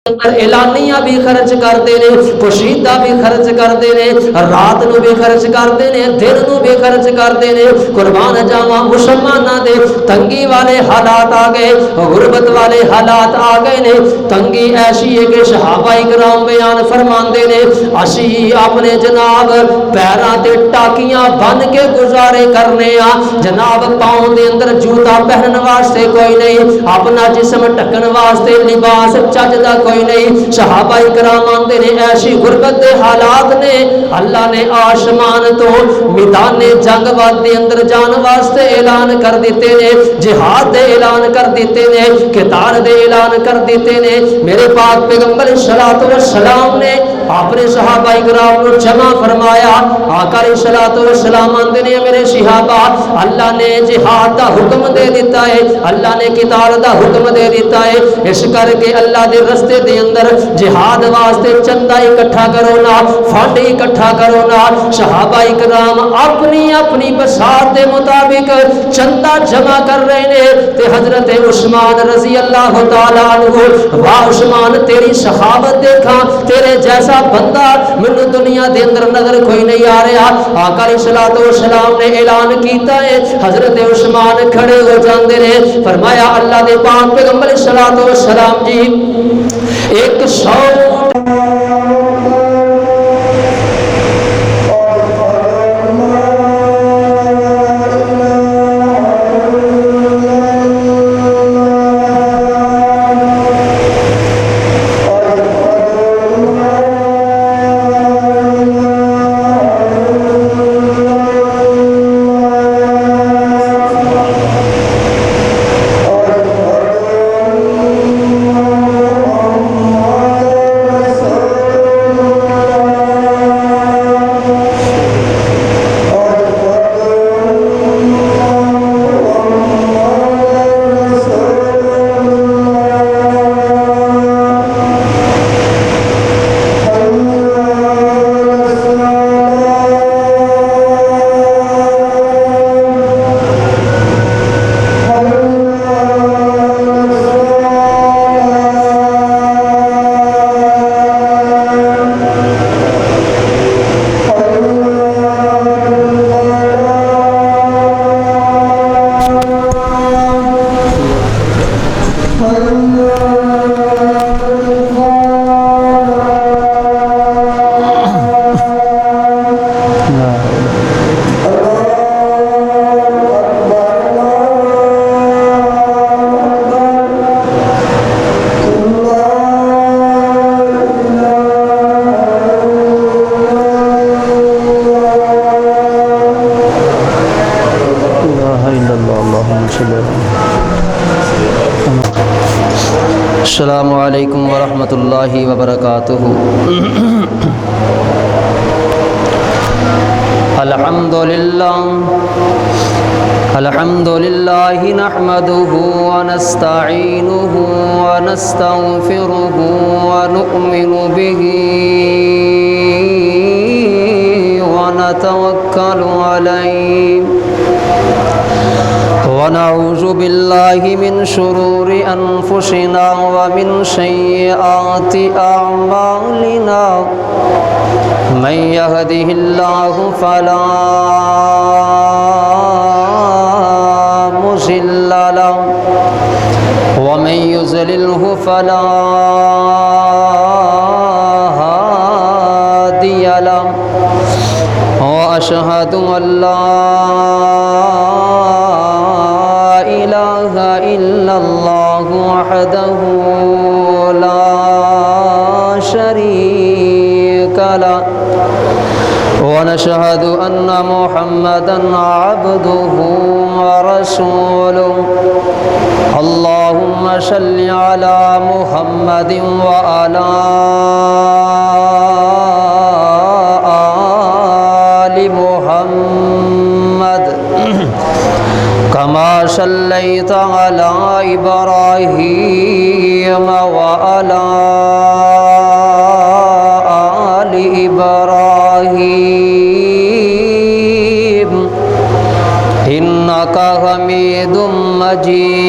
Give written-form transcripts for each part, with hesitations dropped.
اعلانیاں بھی خرچ کرتے ہیں، پوشیدہ بھی خرچ کرتے ہیں، رات نو بھی خرچ کرتے ہیں، دن نو بھی خرچ کرتے ہیں۔ قربان جاواں مسلماناں دے تنگی والے حالات آ گئے، غربت والے حالات آ گئے نے۔ تنگی ایسی ہے کہ صحابہ کرام بیان فرماندے نے اسی اپنے جناب پیراں تے ٹاکیاں بن کے گزارے کرنے آ، جناب پاؤں دے اندر جوتا پہنن واسطے کوئی نہیں، اپنا جسم ڈھکن واسطے لباس چجدا کوئی نہیں۔ صحابہ کرام آندے نے ایسی غربت دے حالات نے، اللہ نے آسمان تو میدان جنگ دے اندر جان واسطے اعلان کر دیتے نے، جہاد دے اعلان کر دیتے نے، قتال دے اعلان کر دیتے نے۔ میرے پاک پیغمبر صلوات و سلام نے اپنے صحابہ کرام کو جمع فرمایا۔ آقا علیہ الصلوۃ والسلام آندے نے میرے صحابہ اللہ نے جہاد دا حکم دے دیتا ہے، اللہ نے قتال دا حکم دے دیتا ہے، اس کر کے اللہ دے رستے دے اندر جہاد واسطے چندہ اکٹھا کرو نا، فنڈ اکٹھا کرو نا۔ صحابہ کرام اپنی اپنی بساط دے مطابق چندہ جمع کر رہے نے تے حضرت عثمان رضی اللہ تعالی عنہ، واہ عثمان تیری سخاوت دیکھا، تیرے جیسا بندہ مینوں دنیا دے اندر نظر کوئی نہیں آ رہا۔ آقا علیہ الصلوۃ والسلام نے اعلان کیتا ہے، حضرت عثمان کھڑے ہو جاندے نے، فرمایا اللہ دے پاک پیغمبر علیہ الصلوۃ والسلام جی 100 السلام علیکم ورحمۃ اللہ وبرکاتہ۔ الحمد للہ نحمده ونستعینه ونستغفره ونؤمن به ونتوکل علیہ ونعوذ باللہ من شرور انفسنا ومن سیئات اعمالنا من يهده الله فلا مضل له ومن يضلله فلا هادي له وأشهد أن لا إله إلا الله وحده لا شريك له ونشهد أن محمدا عبده ورسوله اللهم صل على محمد وعلى آل محمد كما صليت على إبراهيم وعلى آل إبراهيم إنك حميد مجيد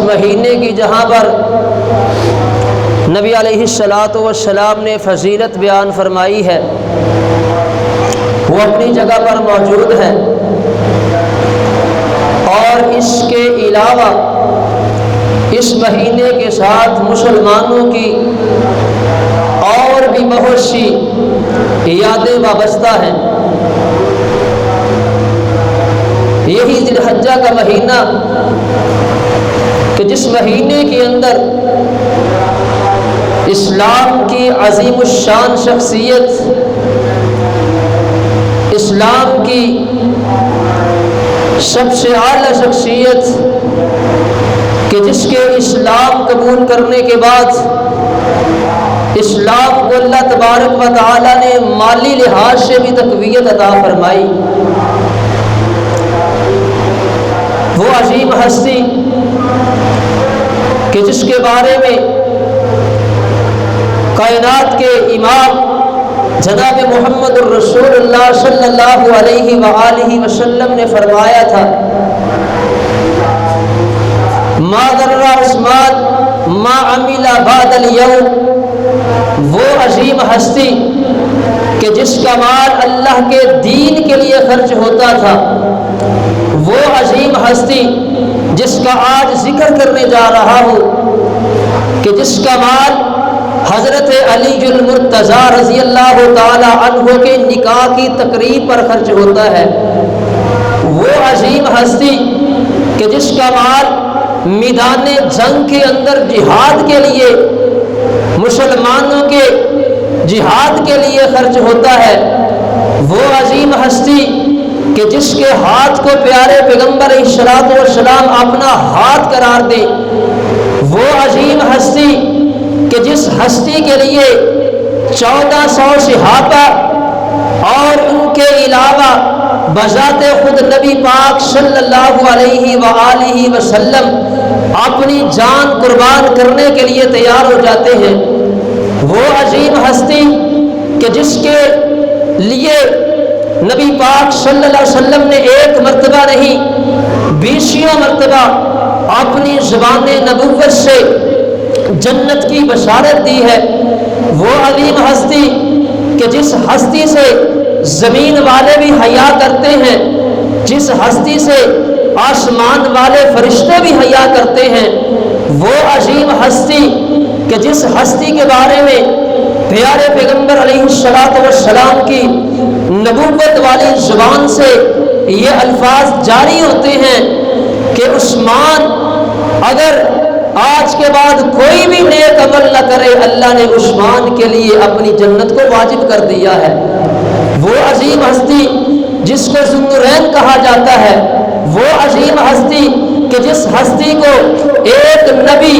اس مہینے کی جہاں پر نبی علیہ السلام نے فضیلت بیان فرمائی ہے وہ اپنی جگہ پر موجود ہے، اور اس کے علاوہ اس مہینے کے ساتھ مسلمانوں کی اور بھی بہت سی یادیں وابستہ ہیں۔ یہی ذی الحجہ کا مہینہ کہ جس مہینے کے اندر اسلام کی عظیم الشان شخصیت، اسلام کی سب سے اعلیٰ شخصیت کہ جس کے اسلام قبول کرنے کے بعد اسلام کو اللہ تبارک و تعالی نے مالی لحاظ سے بھی تقویت عطا فرمائی، وہ عظیم ہستی کہ جس کے بارے میں کائنات کے امام جناب محمد الرسول اللہ صلی اللہ علیہ وآلہ وسلم نے فرمایا تھا، ما ضر عثمان ما عمل بعد اليوم، وہ عظیم ہستی کہ جس کا مال اللہ کے دین کے لیے خرچ ہوتا تھا، وہ عظیم ہستی جس کا آج ذکر کرنے جا رہا ہوں کہ جس کا مال حضرت علی المرتضیٰ رضی اللہ تعالی عنہ کے نکاح کی تقریب پر خرچ ہوتا ہے، وہ عظیم ہستی کہ جس کا مال میدان جنگ کے اندر جہاد کے لیے، مسلمانوں کے جہاد کے لیے خرچ ہوتا ہے، وہ عظیم ہستی کہ جس کے ہاتھ کو پیارے پیغمبر الصلوۃ والسلام اپنا ہاتھ قرار دے، وہ عظیم ہستی کہ جس ہستی کے لیے 1400 صحابہ اور ان کے علاوہ بذات خود نبی پاک صلی اللہ علیہ وآلہ وسلم اپنی جان قربان کرنے کے لیے تیار ہو جاتے ہیں، وہ عظیم ہستی کہ جس کے لیے نبی پاک صلی اللہ علیہ وسلم نے ایک مرتبہ نہیں 20 مرتبہ اپنی زبان نبوت سے جنت کی بشارت دی ہے، وہ عظیم ہستی کہ جس ہستی سے زمین والے بھی حیا کرتے ہیں، جس ہستی سے آسمان والے فرشتے بھی حیا کرتے ہیں، وہ عظیم ہستی کہ جس ہستی کے بارے میں پیارے پیغمبر علیہ السلام کی نبوت والی زبان سے یہ الفاظ جاری ہوتے ہیں کہ عثمان اگر آج کے بعد کوئی بھی نیک عمل نہ کرے، اللہ نے عثمان کے لیے اپنی جنت کو واجب کر دیا ہے، وہ عظیم ہستی جس کو ذو النورین کہا جاتا ہے، وہ عظیم ہستی کہ جس ہستی کو ایک نبی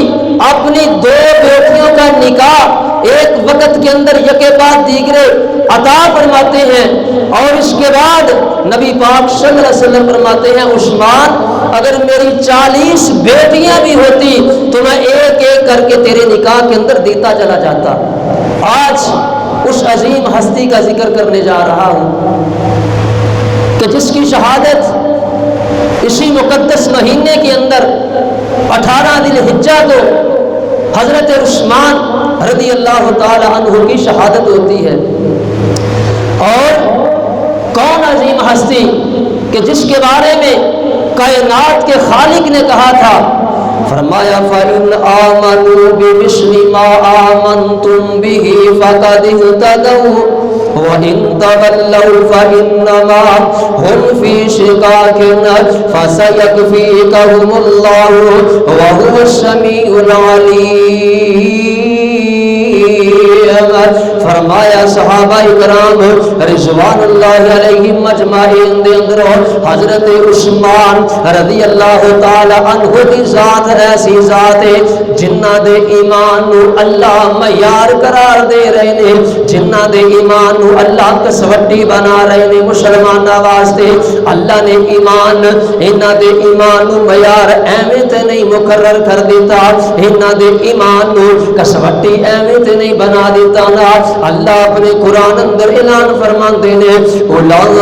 اپنی 2 بیٹیوں کا نکاح ایک وقت کے اندر یکے بعد دیگرے عطا فرماتے ہیں، اور اس کے بعد نبی پاک صلی اللہ علیہ وسلم فرماتے ہیں عثمان اگر میری 40 بیٹیاں بھی ہوتی تو میں ایک ایک کر کے تیرے نکاح کے اندر دیتا چلا جاتا۔ آج اس عظیم ہستی کا ذکر کرنے جا رہا ہوں کہ جس کی شہادت اسی مقدس مہینے کے اندر 18 ذی الحجہ کو حضرت عثمان رضی اللہ تعالی عنہ کی شہادت ہوتی ہے۔ اور کون عظیم ہستی کہ جس کے بارے میں کائنات کے خالق نے کہا تھا، فرمایا فَإِنْ آمَنُوا بِمِثْلِ مَا آمَنْتُمْ بِهِ فَقَدِ اهْتَدَوْا وَإِنْ تَوَلَّوْا فَإِنَّمَا هُمْ فِي شِقَاقٍ فَسَيَكْفِيكَهُمُ اللَّهُ وَهُوَ السَّمِيعُ الْعَلِيمُ۔ فرمایا صحابہ کرام رضوان اللہ علیہم اجمعین دے اندر حضرت عثمان رضی اللہ تعالی عنہ دی ذات ایسی ذات ہے جنہ دے ایمان نو اللہ معیار قرار دے رہے نے، جنہ دے ایمان نو اللہ کسوٹی بنا رہے نے مسلماناں واسطے۔ اللہ نے ایمان انہاں دے ایمان نو معیار ایویں تے نہیں مقرر کر دیتا، انہاں دے ایمان نو کسوٹی ایویں تے نہیں بنا دیتا نا۔ اللہ اپنے قرآن اندر اعلان فرماندے نے اولئک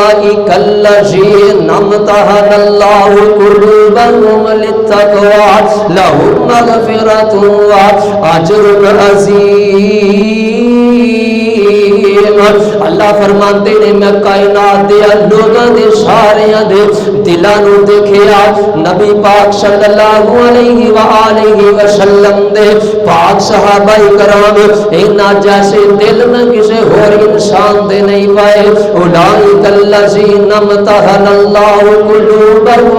اولئک الذین امتحن اللہ قلوبهم للتقوی لهم مغفرۃ واجر عظیم۔ اللہ فرماتے نے میں کائنات دے لوگاں دے ساریاں دے دلاں نو دیکھیا، نبی پاک صلی اللہ علیہ وآلہ وسلم دے پاک صحابہ کرام انہاں جیسے دل میں کسی اور انسان دے نہیں پائے۔ اولئک الذین امتحن اللہ قلوبهم،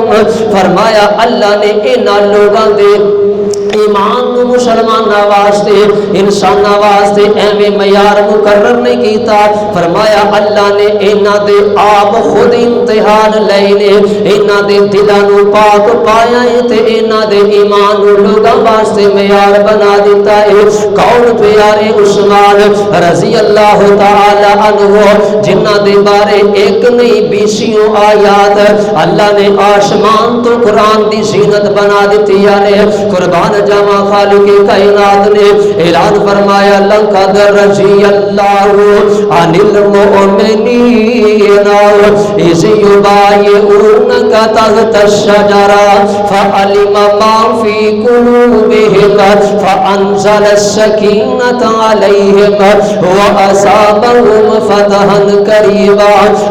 فرمایا اللہ نے انہاں لوگاں دے ایمان نو مسلمان واسطے انسان واسطے ایویں معیار مقرر نہیں کیتا، فرمایا اللہ نے انہاں دے آپ خود امتحان لے نے، انہاں دے دلاں نو پاک پایا ہے تے انہاں دے ایمان نو لوگاں واسطے معیار بنا دیتا ہے۔ کون پیارے عثمان رضی اللہ تعالی عنہ جنہاں دے بارے ایک نہیں بیسیوں آیات اللہ نے آسمان تو قرآن دی زینت بنا دیتی ہے۔ قربان جاوا خالق کائنات نے اعلان فرمایا لقد رضی اللہ عن المؤمنین اذ یبایعونک تحت الشجرہ فعلم ما فی قلوبہم فانزل السکینۃ علیہم واصابہم فتحا قریبا۔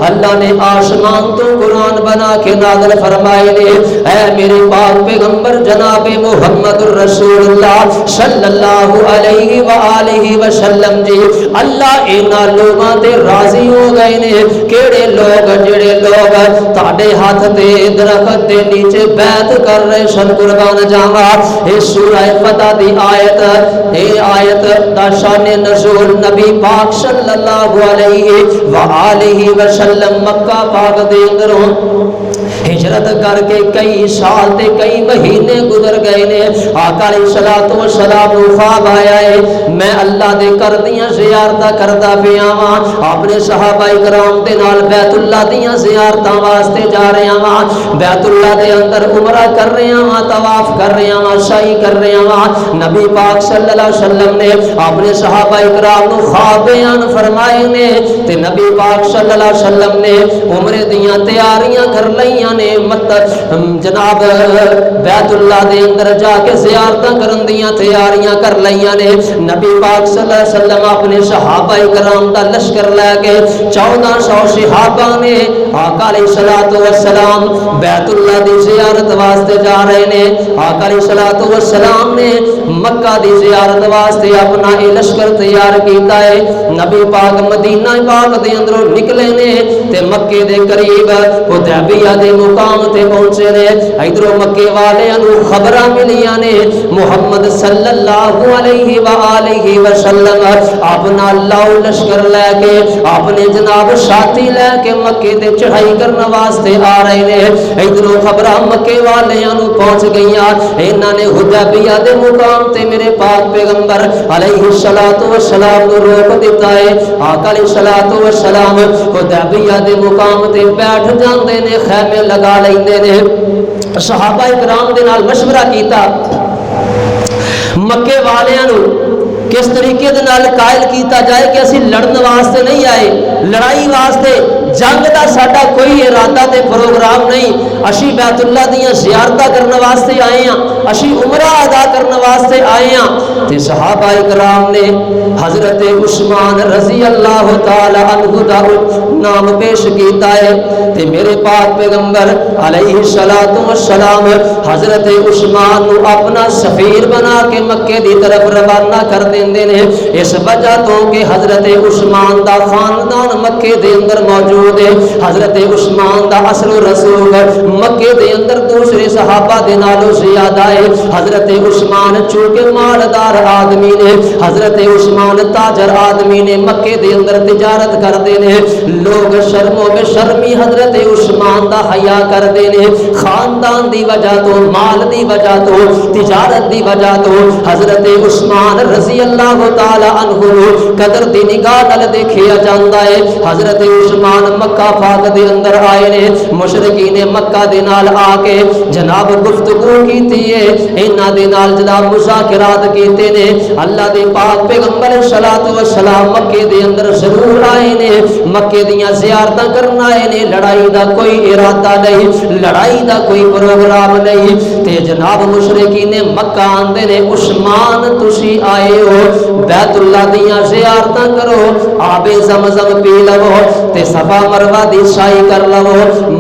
اللہ نے آسمان تو قرآن بنا کے نازل فرمائے نے اے میرے پاک پیغمبر جناب محمد رسول اللہ صلی اللہ علیہ وآلہ وسلم جی، اللہ انہاں لوگاں تے راضی ہو گئے نے۔ کیڑے لوگ؟ جڑے لوگ تہاڈے ہاتھ تے درخت دے نیچے بیعت کر رہے سن۔ قربان جاواں اے سورہ فتح دی آیت، اے آیت دا شان نزول نبی پاک صلی اللہ علیہ وآلہ وسلم مکہ پاک دے اندروں ہجرت کر کے کئی سال تے کئی مہینے گزر گئے نے۔ آقا علیہ الصلوۃ والسلام نو خواب آیا ہے میں اللہ دے کردیاں زیارتاں کردا پیا ہاں، اپنے صحابہ کرام دے نال بیت اللہ دیاں زیارتاں واسطے جا رہا ہاں، بیت اللہ دے اندر عمرہ کر رہا ہاں، طواف کر رہا ہاں، سعی کر رہا ہاں۔ نبی پاک صلی اللہ علیہ وسلم نے اپنے صحابہ کرام نو خواب بیان فرمائے نے تے نبی پاک صلی اللہ علیہ وسلم نے عمرے دیاں تیاریاں کر لئیاں نے، جناب بیت اللہ دے اندر جا کے زیارتاں کرن دیاں تیاریاں کر لئیاں نے۔ نبی پاک صلی اللہ علیہ وسلم اپنے صحابہ کرام دا لشکر لے کے 1400 صحابہ نے آقا علیہ الصلوۃ والسلام بیت اللہ دی زیارت واسطے جا رہے نے۔ آقا علیہ الصلوۃ والسلام نے مکہ دی زیارت واسطے اپنا یہ لشکر تیار کیتا ہے۔ نبی پاک مدینہ پاک دے اندروں نکلے نے تے مکے دے قریب حدیبیہ دے مقام تے پہنچے نے۔ ادھروں مکے والیاں نو خبراں ملیاں نے محمد صلی اللہ علیہ وآلہ وسلم اپنا لاؤ لشکر لے کے اپنے جناب ساتھی لے کے مکے تے چڑھائی کرنے واسطے آ رہے نے۔ ادھروں خبراں مکے والیاں نو پہنچ گئیاں، انہاں نے حدیبیہ دے مقام تے میرے پاک پیغمبر علیہ الصلوۃ والسلام نو روک دیتا ہے۔ آقا علیہ الصلوۃ والسلام حدیبیہ دے مقام تے بیٹھ جاندے نے، خیمے لگا لیندے نے۔ صحابہ کرام دے نال مشورہ کیتا مکے والیاں نو کس طریقے دے نال قائل کیتا جائے کہ اسی لڑن واسطے نہیں آئے، لڑائی واسطے جنگ دا ساڈا کوئی ارادہ تے پروگرام نہیں، اسی بیت اللہ دیاں زیارتاں کرنے واسطے آئے ہیں، اسی عمرہ ادا کرنے واسطے آئے ہیں۔ تے صحابہ کرام نے حضرت عثمان رضی اللہ تعالی عنہ دا نام پیش کیتا ہے تے میرے پاک پیغمبر علیہ الصلوۃ والسلام حضرت عثمان نو اپنا سفیر بنا کے مکے دی طرف روانہ کر دیندے نے۔ اس وجہ تو کہ حضرت عثمان دا خاندان مکے دے اندر موجود ہے، حضرت عثمان دا اصل رسول مکے دے اندر دوسرے صحابہ دے نالوں زیادہ ہے۔ حضرت عثمان چونکہ مالدار آدمی نے، حضرت عثمان تاجر آدمی نے، مکے دے اندر تجارت کردے نے، لوگ شرموں میں شرمی حضرت عثمان دا حیا کردے نے۔ خاندان دی وجہ تو، مال دی وجہ تو، تجارت دی وجہ تو حضرت عثمان رضی اللہ تعالی عنہ قدر دی نگاہ نال دیکھیا جاندا ہے۔ حضرت عثمان مکہ پاک دے اندر آئے نے، مشرکین مکہ دے نال آ کے جناب گفتگو کیتی ہے، انہاں دے نال جناب مذاکرات کیتے نے۔ اللہ دے پاک پیغمبر صلوات و سلام مکے دے اندر ضرور آئے نے، مکے دیاں زیارتاں کرن آئے نے، لڑائی دا کوئی ارادہ نہیں، لڑائی دا کوئی پروگرام نہیں۔ تے جناب مشرکین مکہ آندے نے عثمان تسی آئے ہو بیت اللہ دیاں زیارتاں کرو، آب زمزم پی لو تے صفا مروہ دی سعی کر لو،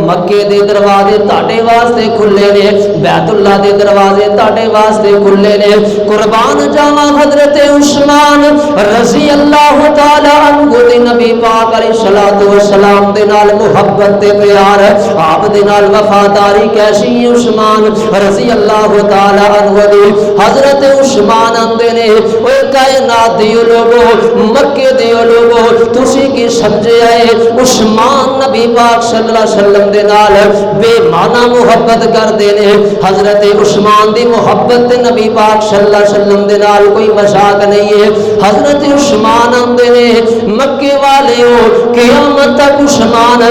مکے دے دروازے تہاڈے واسطے کھلے نے، بیت اللہ دے دروازے تہاڈے واسطے کھلے نے۔ قربان جاواں حضرت عثمان رضی اللہ تعالی عنہ دے نبی پاک علیہ الصلوۃ والسلام دے نال محبت تے پیار، آپ دے نال وفاداری کیسی ہے عثمان رضی اللہ تعالی عنہ دی۔ حضرت عثمان آندے نے اوے کائنات دیو لوگو، مکے دیو لوگو، تسی کی سمجھے آئے عثمان نبی پاک صلی اللہ علیہ وسلم دے نال بے معنی محبت کر دینے۔ حضرت عثمان دی محبت نبی پاک صلی اللہ علیہ وسلم دے نال کوئی مذاق نہیں ہے۔ حضرت عثمان آندے نے مکے والے ہو قیامت تک عثمان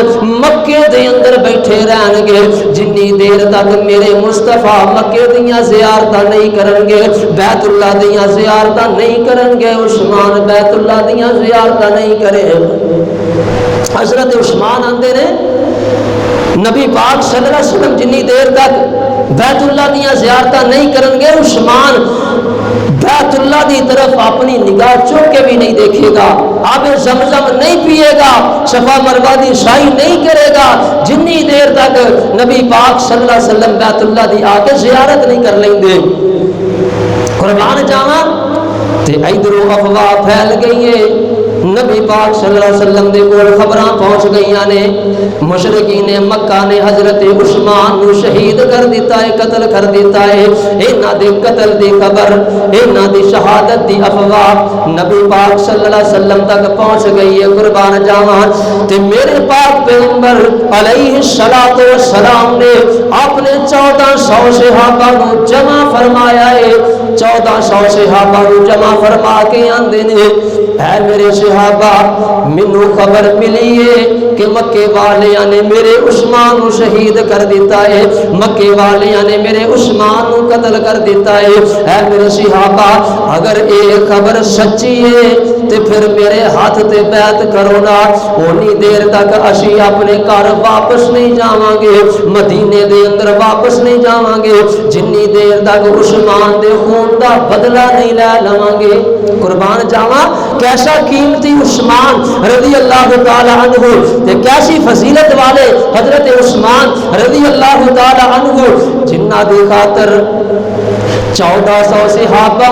مکے دے اندر بیٹھے رہن گے جنی دیر تک میرے مصطفیٰ مکے دیاں زیارتاں نہیں کرن گے، بیت اللہ دیاں زیارتاں نہیں کرن گے، عثمان بیت اللہ دیاں زیارتاں نہیں کرے۔ حضرت عثمان آندے نے نبی پاک صلی اللہ علیہ وسلم جنی دیر تک بیت اللہ دیاں زیارتاں نہیں کرن گے، عثمان بیت اللہ دی طرف اپنی نگاہ چوک کے بھی نہیں دیکھے گا، آب زمزم نہیں پیے گا، صفا مروہ دی سعی نہیں کرے گا جنی دیر تک نبی پاک صلی اللہ علیہ وسلم بیت اللہ دی آ کے زیارت نہیں کر لیں گے۔ قربان جاواں تے ادھروں افواہ پھیل گئی ہے، نبی پاک صلی اللہ علیہ وسلم دے کول خبراں پہنچ گئیاں نے، مشرکین مکہ نے حضرت عثمان نو شہید کر دیتا ہے، قتل کر دیتا ہے۔ انہاں دے قتل دی خبر، انہاں دی شہادت دی افواہ نبی پاک صلی اللہ علیہ وسلم تک پہنچ گئی ہے۔ قربان جاواں تے میرے پاک پیغمبر علیہ الصلوۃ والسلام نے اپنے 1400 صحابہ نو جمع فرمایا ہے، 1400 صحابہ نو جمع فرما کے آندے نے اے میرے صحابہ منو خبر ملی ہے کہ مکے والیاں نے میرے عثمان کو شہید کر دیتا ہے، مکے والیاں نے میرے عثمان کو قتل کر دیتا ہے۔ اے میرے صحابہ اگر یہ خبر سچی ہے تے پھر میرے ہاتھ تے بیعت کرو نا، اونی دیر تک اسی اپنے گھر واپس نہیں جاواں گے، مدینے دے اندر واپس نہیں جاواں گے جنی دیر تک عثمان دے خون دا بدلہ نہیں لے لواں گے۔ قربان جاواں کیسا قیمتی عثمان رضی اللہ تعالی عنہ تے کیسی فضیلت والے حضرت عثمان رضی اللہ تعالی عنہ جنہ دی خاطر 1400 صحابہ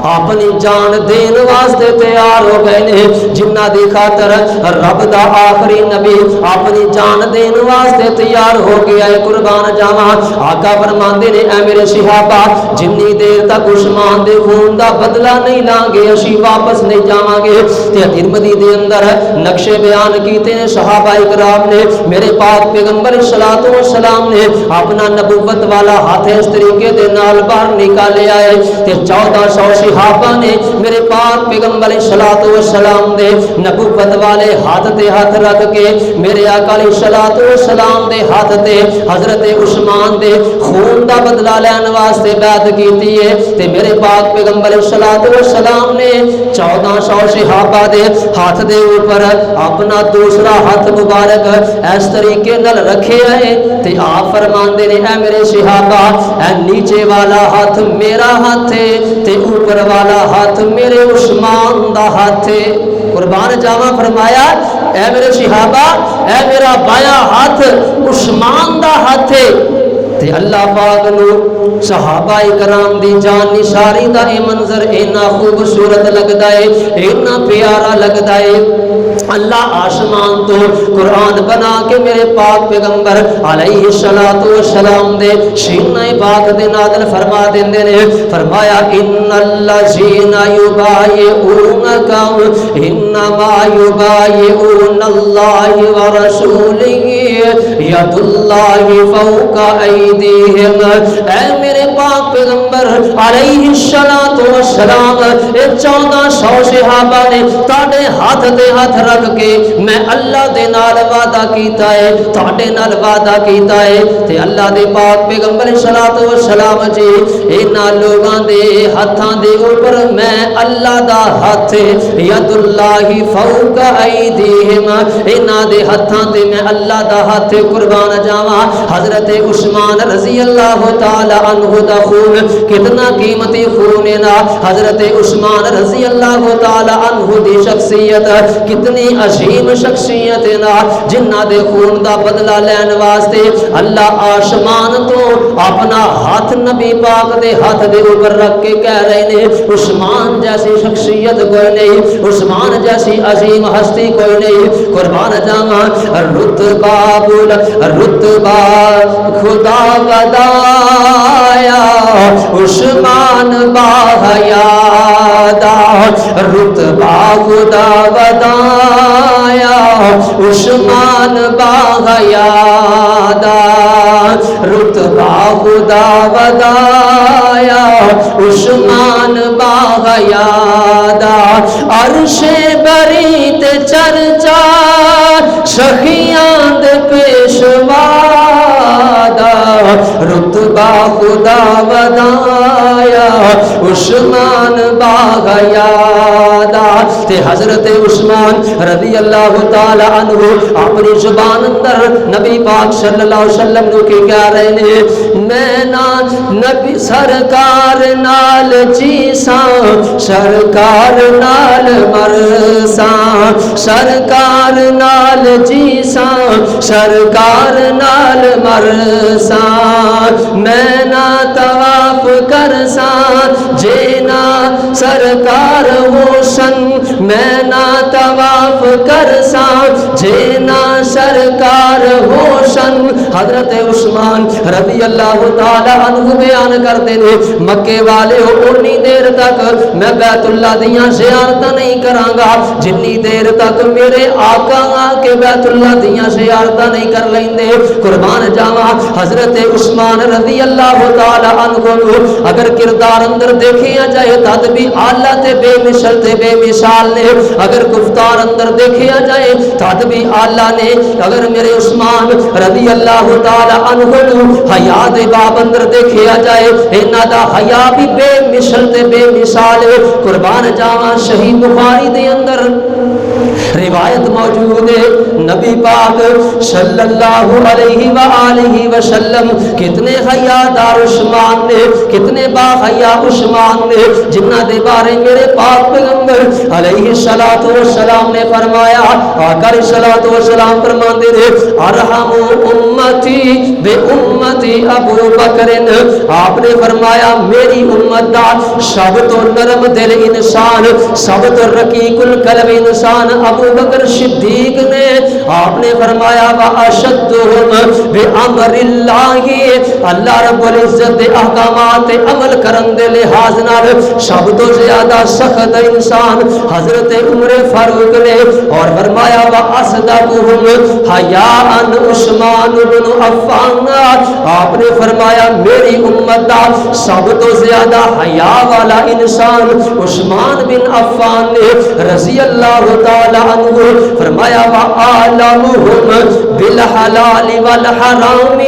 اپنی جان دین واسطے تیار ہو گئے نے، جنہ دی خاطر رب دا آخری نبی اپنی جان دین واسطے تیار ہو گیا ہے۔ قربان جاواں آقا فرماندے نے اے میرے صحابہ جنی دیر تک عثمان دے خون دا بدلہ نہیں لان گے اسی واپس نہیں جاواں گے۔ تے ترمذی دے اندر نقشے بیان کیتے نے صحابہ اکرام نے، میرے پاک پیغمبر صلوات و سلام نے اپنا نبوت والا ہاتھ اس طریقے دے نال باہر نکالے آئے تے 1400 صحابہ نے میرے پاک پیغمبر صلوات و سلام دے نبوت والے ہاتھ تے ہاتھ رکھ کے میرے آقا علیہ الصلوۃ والسلام دے ہاتھ تے حضرت عثمان دے خون دا بدلہ لین واسطے بیعت کیتی ہے تے میرے پاک پیغمبر صلوات و سلام نے 1400 صحابہ دے ہاتھ دے اوپر اپنا دوسرا ہاتھ مبارک اس طریقے نال رکھے آئے تے آپ فرماندے نے اے میرے صحابہ اے نیچے والا ہاتھ میرا ہاتھ ہے تے اوپر والا ہاتھ میرے عثمان دا ہاتھ ہے۔ قربان جاواں فرمایا اے میرے صحابہ اے میرا بایاں ہاتھ عثمان دا ہاتھ ہے تے اللہ پاک نو صحابہ کرام دی جان نثاری دا اے منظر اینا خوبصورت لگدا ہے، اینا پیارا لگدا ہے۔ اللہ آسمان تو قرآن بنا کے میرے پاک پیغمبر علیہ الصلوۃ والسلام دے سینہ پاک دے نازل فرما دیندے نے، فرمایا ان الذین یبایعونک انما یبایعون اللہ ورسولہ ید اللہ فوق ایدیہم۔ اے میرے پاک پیغمبر علیہ الصلوۃ والسلام 1400 صحابہ نے تاڑے ہاتھ دے ہاتھ رکھ کے میں اللہ دے نال وعدہ کیتا ہے تاڑے نال وعدہ کیتا ہے تے اللہ دے پاک پیغمبر صلوات و سلام جی انہاں لوگاں دے ہاتھاں دے اوپر میں اللہ دا ہاتھ ید اللہ فوق ایدیہم انہاں دے ہاتھاں تے میں اللہ دا ہاتھ قربان جاواں حضرت عثمان رضی اللہ تعالی عنہ دا خون کتنا قیمتی خون ہے نا حضرت عثمان رضی اللہ تعالی عنہ دی شخصیت کتنی عظیم شخصیت ہے نا جنہ دے خون دا بدلہ لین واسطے اللہ آسمان تو اپنا ہاتھ نبی پاک دے ہاتھ دے اوپر رکھ کے کہہ رہے نے عثمان جیسی شخصیت کوئی نہیں عثمان جیسی عظیم ہستی کوئی نہیں قربان جاواں رتبہ خدا بدایا عثمان باحیادا رتبہ خدا بدایا عثمان باحیادا رتبہ خدا بدایا عثمان باحیادا عرش بری تے چرچا سخیاں دے پیشوا رتبہ خدا بدایا عثمان باحیادا تے حضرت عثمان رضی اللہ تعالی عنہ اپنی زبان اندر نبی پاک صلی اللہ علیہ وسلم نو کی کہہ رہے نے میں نا نبی سرکار نال جیساں سرکار نال مرساں سرکار نال جیساں سرکار نال مرساں میں نا طواف کرساں جینا سرکار ہوسن میں نا طواف کرساں جینا سرکار ہوسن حضرت عثمان رضی اللہ تعالی عنہ بیان کرتے ہیں مکے والے ہو اتنی دیر تک میں بیت اللہ دیاں زیارتاں نہیں کراں گا جنی دیر تک میرے آقا آ کے بیت اللہ دیاں زیارتاں نہیں کر لیندے قربان جاواں حضرت عثمان رضی اللہ تعالی عنہ اگر کردار اندر دیکھیا جائے تد بھی اعلیٰ تے بے مثل تے بے مثال نے اگر گفتار اندر دیکھیا جائے تد بھی اعلیٰ نے اگر میرے عثمان رضی اللہ تعالی عنہ حیا دے باب اندر دیکھیا جائے انہاں دا حیا بھی بے مثل تے بے مثال ہے قربان جاواں صحیح بخاری دے اندر روایت موجود ہے نبی پاک صلی اللہ علیہ وآلہ وسلم کتنے حیادار عثمان نے کتنے باحیا عثمان نے جنہ دے بارے میرے پاک پیغمبر علیہ الصلوۃ والسلام نے فرمایا آقا علیہ الصلوۃ والسلام فرماتے ہیں ارحم امتی بے امتی ابو بکر آپ نے فرمایا میری امت دا سب تو نرم دل انسان سب تو رقیق القلب انسان ابو بکر صدیق نے آپ نے فرمایا واشدہم بامر اللہ اللہ رب العزت دے احکامات عمل کرن دے لحاظ نال سب تو زیادہ سخت انسان حضرت عمر فاروق نے اور فرمایا واصدقہم حیاء عثمان بن عفان آپ نے فرمایا میری امت دا سب تو زیادہ حیا والا انسان عثمان بن عفان نے رضی اللہ تعالی عنہ فرمایا وَآلَمُهُمْ بِالْحَلَالِ وَالْحَرَامِ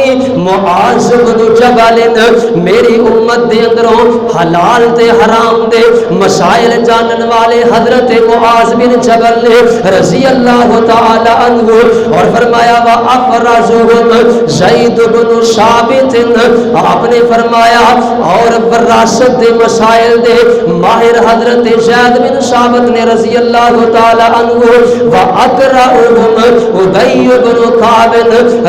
معاذ بن جبل میری امت دے اندروں حلال تے حرام دے مسائل جانن والے حضرت معاذ بن جبل نے رضی اللہ تعالی عنہ اور فرمایا وَأَفْرَزُهُمْ زید بن ثابت آپ نے فرمایا اور وراثت دے مسائل دے ماہر حضرت زید بن ثابت نے رضی اللہ تعالی عنہ وَأَقْرَأُهُمْ ابی بن کعب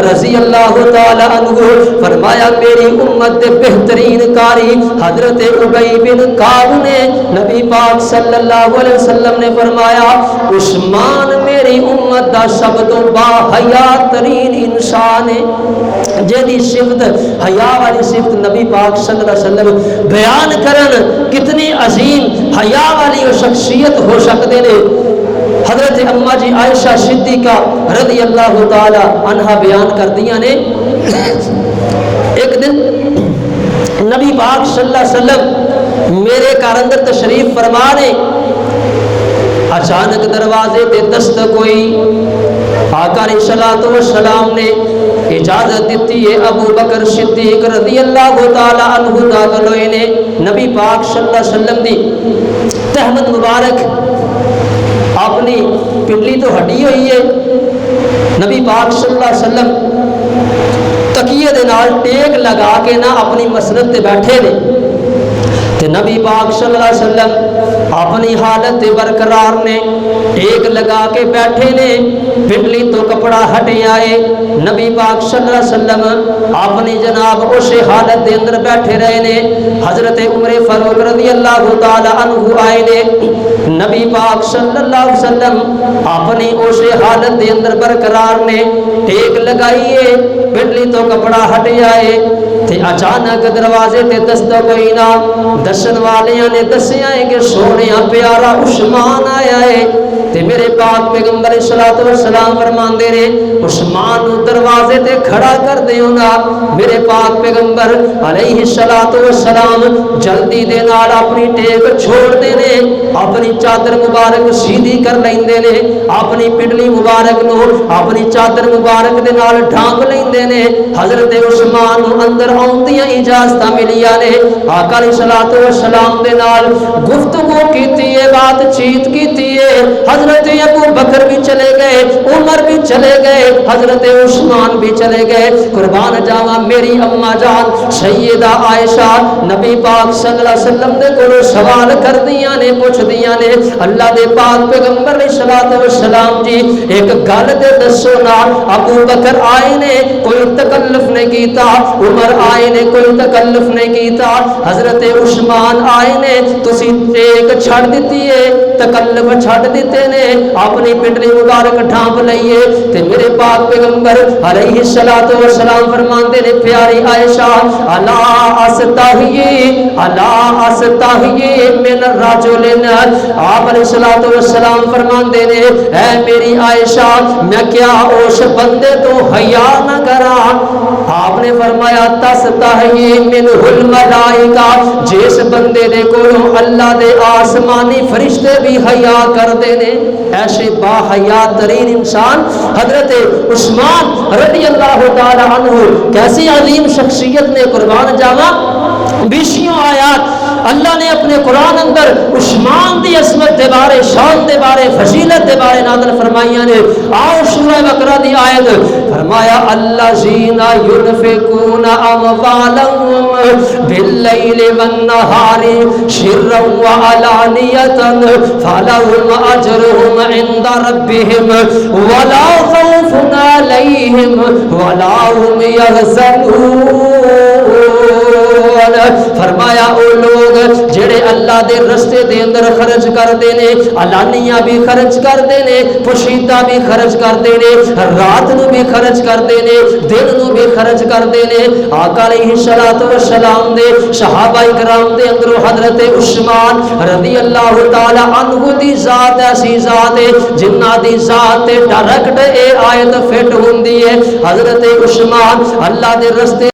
رضی اللہ تعالی عنہ فرمایا میری امت دے بہترین قاری حضرت ابی بن کعب نے نبی پاک صلی اللہ علیہ وسلم نے فرمایا عثمان میری امت دا سب تو با حیا ترین انسان ہے جیدی صفت حیا والی صفت نبی پاک صلی اللہ علیہ وسلم بیان کرن کتنی عظیم حیا والی شخصیت ہو سکتے نے حضرت اماں جی عائشہ صدیقہ رضی اللہ تعالی عنہ بیان کر دیا نے ایک دن نبی پاک صلی اللہ علیہ وسلم میرے گھر اندر تشریف فرما نے، اچانک دروازے تے دستک ہوئی، آقا علیہ الصلوۃ والسلام نے اجازت دیتی ہے، ابو بکر صدیق رضی اللہ تعالی عنہ داخل ہوئے نے، نبی پاک صلی اللہ علیہ وسلم دی تہمت مبارک اپنی پنڈلی تو ہٹی ہوئی ہے، نبی پاک صلی اللہ علیہ وسلم تکیے دے نال ٹیک لگا کے نہ اپنی مسند تے بیٹھے نے، تے نبی پاک صلی اللہ علیہ وسلم اپنی حالت برقرار نے، ٹیک لگا کے بیٹھے نے، پنڈلی تو کپڑا ہٹے آئے، نبی پاک صلی اللہ علیہ وسلم اپنی جناب اس حالت دے اندر بیٹھے رہے نے، حضرت عمر فاروق رضی اللہ تعالی عنہ آئے نے، نبی پاک صلی اللہ علیہ وسلم اپنی اس حالت دے اندر برقرار نے، ٹیک لگائیے، پنڈلی تو کپڑا ہٹے آئے، تے اچانک دروازے تے دستک ہوئی نا، دسن والیاں نے دسیا ہے کہ سونیا پیارا عثمان آیا ہے، تے میرے پاک پیغمبر علیہ الصلوۃ والسلام فرماندے نے عثمان نو دروازے تے کھڑا کر دیو نا، میرے پاک پیغمبر علیہ الصلوۃ والسلام جلدی دے نال اپنی ٹیک چھوڑ دے نے، اپنی چادر مبارک سیدھی کر لیندے نے، اپنی پنڈلی مبارک نو اپنی چادر مبارک دے نال ڈھانپ لیندے نے، حضرت عثمان نو اندر آؤندیاں اجازت ملیا نے، آقا علیہ الصلوۃ والسلام دے نال گفتگو کیتی ہے، بات چیت کیتی ہے، حضرت ابو بکر بھی چلے گئے، عمر بھی چلے گئے، حضرت عثمان بھی چلے گئے، قربان جاواں میری اما جان سیدہ عائشہ نبی پاک صلی اللہ علیہ وسلم دے کولوں سوال کر دیاں نے، پوچھ دیاں نے، اللہ دے پاک پیغمبر علیہ الصلوۃ والسلام جی ایک گل تے دسو نا، ابو بکر آئے نے کوئی تکلف نہیں کیتا، عمر آئے نے کوئی تکلف نہیں کیتا، حضرت عثمان آئے نے تسی ٹیک چھڑ دیتی ہے، تکلف چھڑ دیتے نے، اپنی پنڈلی مبارک ڈھانپ لئیے، تے میرے پاک پیغمبر علیہ الصلوۃ والسلام فرماندے نے پیاری عائشہ الا استحیی من الرجل، آپ علیہ الصلوۃ والسلام فرماندے نے اے میری عائشہ میں کیا اس بندے تو حیا نہ کراں، آپ نے فرمایا تستحیی منہ الملائکہ، جس بندے دے کولوں اللہ دے آسمانی فرشتے بھی حیا کردے نے، ایسے با حیا ترین انسان حضرت عثمان رضی اللہ تعالی عنہ، کیسی عظیم شخصیت نے، قربان جاواں بیشیوں آیات اللہ نے اپنے قرآن اندر عثمان دی عظمت دے بارے، شان دے بارے، فضیلت دے بارے نازل فرمائیاں نے، آؤ سورہ بقرہ دی آیت فرمایا الذین ينفقون اموالهم باللیل والنہار سرا وعلانیۃ فلهم اجرهم عند ربهم ولا خوف علیہم ولا هم يحزنون، فرمایا او لوگ جڑے اللہ دے رستے دے اندر خرچ کردے نے، علانیہ بھی خرچ کردے نے، پوشیدہ بھی خرچ کردے نے، رات نو بھی خرچ کردے نے، دن نو بھی خرچ کردے نے، آقا علیہ الصلوۃ والسلام دے صحابہ کرام دے اندر حضرت عثمان رضی اللہ تعالی عنہ دی ذات ایسی ذات ہے جنہ دی ذات تے ڈائریکٹ اے آیت فٹ ہوندی ہے، حضرت عثمان اللہ دے رستے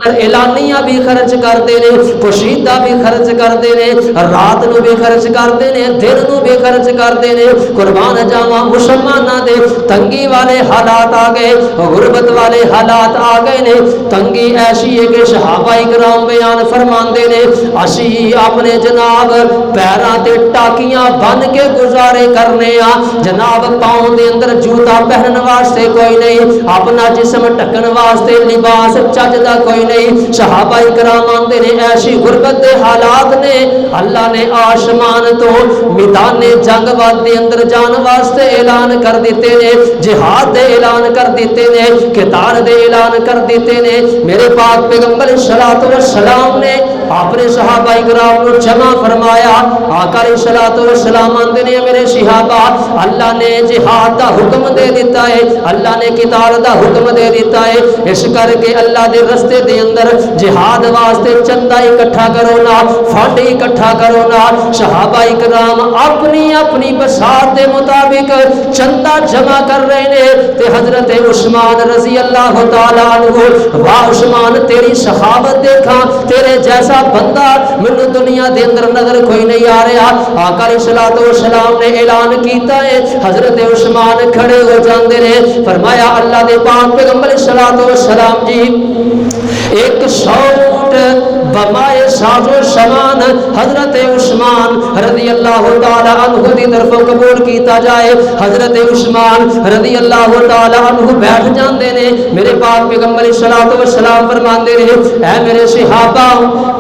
اعلانیہ بھی خرچ کرتے نے، پوشیدہ بھی خرچ کرتے نے، رات نو بھی خرچ کرتے نے، دن نو بھی خرچ کرتے نے، قربان جاواں مسلماناں دے تنگی والے حالات آ گئے، غربت والے حالات آ گئے نے، تنگی ایسی ہے کہ صحابہ کرام بیان فرماندے نے اسی اپنے جناب پیراں تے ٹاکیاں بن کے گزارے کرنے آ، جناب پاؤں دے اندر جوتا پہنن واسطے کوئی نہیں، اپنا جسم ڈھکن واسطے لباس چجدا کوئی نہیں، صحابہ کرام آندے نے ایسی غربت دے حالات نے، اللہ نے آسمان تو میدان جنگ دے اندر جان واسطے اعلان کر دیتے نے، جہاد دے اعلان کر دیتے نے، قتال دے اعلان کر دیتے نے، میرے پاک پیغمبر علیہ الصلوۃ والسلام نے اپنے صحابہ کرام کو جمع فرمایا، آقا علیہ الصلوۃ والسلام آندے نے میرے صحابہ اللہ نے جہاد دا حکم دے دیتا ہے، اللہ نے قتال دا حکم دے دیتا ہے، اس کر کے اللہ دے رستے دے اندر جہاد واسطے چندہ اکٹھا کرو نا، فنڈ اکٹھا کرو نا۔ صحابہ اکرام اپنی اپنی بساط دے مطابق چندہ جمع کر رہے نے تے حضرت عثمان رضی اللہ تعالیٰ عنہ، واہ عثمان تیری سخاوت دیکھا، تیرے جیسا بندہ مینوں دنیا دے اندر نظر کوئی نہیں آ رہا۔ آقا علیہ الصلوۃ والسلام نے اعلان کیتا ہے، حضرت عثمان کھڑے ہو جاندے نے، فرمایا اللہ دے پاک پیغمبر علیہ الصلوۃ والسلام جی 100 اونٹ بمائے ساز و سامان حضرت عثمان رضی اللہ تعالی عنہ دی طرف قبول کیتا جائے۔ حضرت عثمان رضی اللہ تعالی عنہ بیٹھ جاندے نے، میرے پاک پیغمبر علیہ الصلوۃ والسلام فرماندے نے اے میرے صحابہ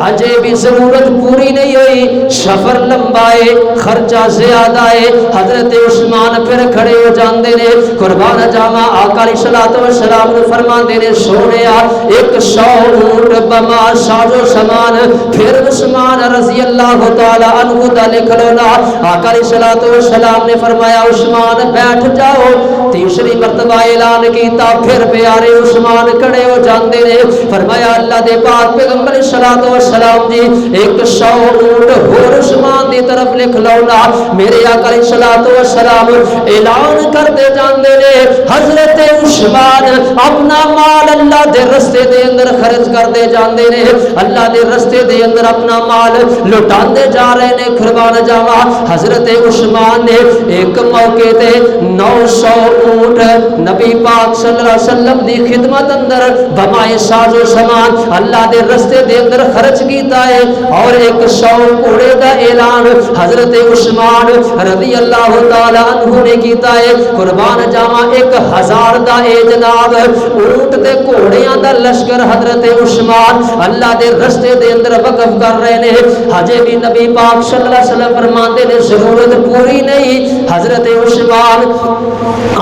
اجے بھی ضرورت پوری نہیں ہوئی، سفر لمبا ہے، خرچہ زیادہ ہے۔ حضرت عثمان پھر کھڑے ہو جاندے نے، قربان جاواں آقا علیہ الصلوۃ والسلام نے فرماندے نے سونیا 100 اونٹ بما ساز و سامان پھر عثمان رضی اللہ تعالی عنہ دا لکھ لو نا۔ آقا علیہ الصلوۃ والسلام نے فرمایا عثمان بیٹھ جاؤ، تیسری مرتبہ اعلان کیتا، پھر پیارے عثمان کھڑے ہو جاندے نے، فرمایا اللہ دے پاک پیغمبر علیہ الصلوۃ والسلام جی 100 اونٹ اور عثمان دی طرف لکھ لو نا۔ میرے آقا علیہ الصلوۃ والسلام اعلان کردے جاندے نے حضرت عثمان اپنا مال اللہ دے رستے دے اندر خرچ کردے جاندے نے، اللہ دے رستے دے اندر اپنا مال لٹاندے جا رہے نے۔ قربان جاواں حضرت عثمان نے ایک موقع تے 900 اونٹ نبی پاک صلی اللہ علیہ وسلم دی خدمت اندر بمائے ساز و سامان اللہ دے رستے دے اندر خرچ کیتا ہے، اور 100 گھوڑے دا اعلان حضرت عثمان رضی اللہ تعالی عنہ نے کیتا ہے۔ قربان جاواں 1000 دا اے جناب اونٹ تے گھوڑیاں دا لشکر حضرت عثمان اللہ دے رستے دے اندر وقف کر رہے نے۔ ہجے بھی نبی پاک صلی اللہ علیہ وسلم فرماندے نے ضرورت پوری نہیں، حضرت عثمان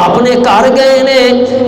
اپنے گھر گئے نے،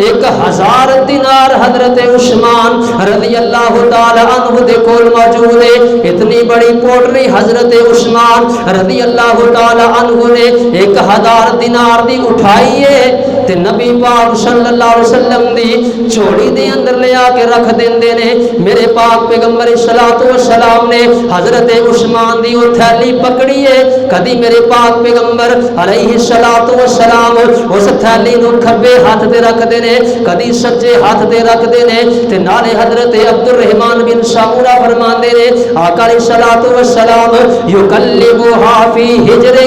1000 دینار حضرت عثمان رضی اللہ تعالی عنہ دے کول موجود ہے۔ اتنی بڑی پوٹری حضرت عثمان رضی اللہ تعالی عنہ نے 1000 دینار دی اٹھائی ہے تے نبی پاک صلی اللہ علیہ وسلم دی جھولی دے اندر لے آ کے رکھ دیندے نے۔ میرے پاک پیغمبر صلی اللہ علیہ وسلم نے حضرت عثمان دی وہ تھیلی پکڑی ہے، کدی میرے پاک پیغمبر علیہ الصلوۃ والسلام اس تھیلی نو کھبے ہاتھ تے رکھ دے نے، کدی سجے ہاتھ تے رکھ دے نے، تے نالے حضرت عبد الرحمن بن سمورہ فرماندے نے آقا علیہ الصلوۃ والسلام یقلبها فی ہجرہ،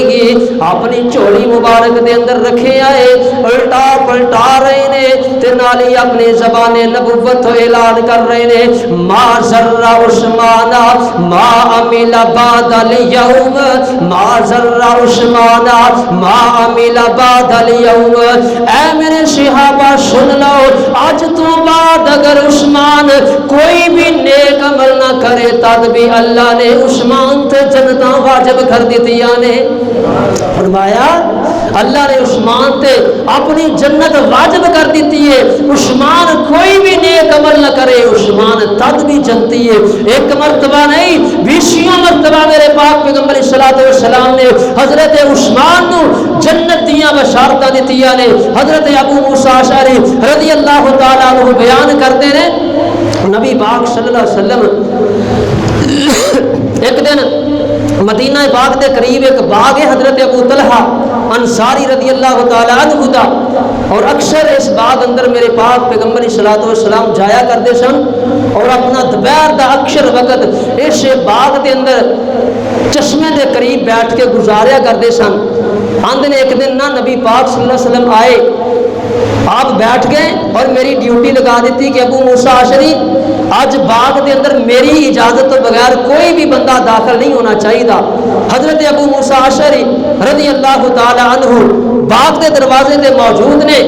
اپنی جھولی مبارک دے اندر رکھے آئے، الٹا پلٹا رہے نے تے نالی اپنی زبان نبوت اعلان کر رہے نے ما ذر عثمان ما عمل بعد اليوم، ما ذر عثمان ما عمل بعد اليوم۔ اے میرے صحابہ سن لو، آج تو بعد اگر عثمان کوئی بھی نیک عمل نہ کرے تد بھی اللہ نے عثمان تے جنتاں واجب کر دتیاں نے۔ فرمایا اللہ نے عثمان تے اپنی جنت واجب کر دیتی ہے، عثمان کوئی بھی نیک عمل نہ کرے عثمان تد بھی جنتی ہے۔ ایک مرتبہ نہیں 20 مرتبہ میرے پاک پیغمبر علیہ الصلوۃ والسلام نے حضرت عثمان نو جنت دیاں بشارتاں دتیاں نے۔ حضرت ابو موسیٰ اشعری رضی اللہ تعالی عنہ بیان کرتے ہیں نبی پاک صلی اللہ علیہ وسلم ایک دن مدینہ پاک دے قریب ایک باغ ہے حضرت ابو طلحہ انصاری رضی اللہ تعالی عنہ دا، اور اکثر اس باغ اندر میرے پاک پیغمبر علیہ الصلوۃ والسلام جایا کرتے سن، اور اپنا دوپہر دا اکثر وقت اس باغ دے اندر چشمے دے قریب بیٹھ کے گزاریا کرتے سن۔ آندے نے ایک دن نہ نبی پاک صلی اللہ علیہ وسلم آئے، آپ بیٹھ گئے اور میری ڈیوٹی لگا دیتی کہ ابو موسیٰ اشعری آج باغ دے اندر میری اجازت تو بغیر کوئی بھی بندہ داخل نہیں ہونا چاہیے۔ حضرت ابو موسیٰ اشعری رضی اللہ تعالی عنہ باغ دے دروازے دے موجود نے،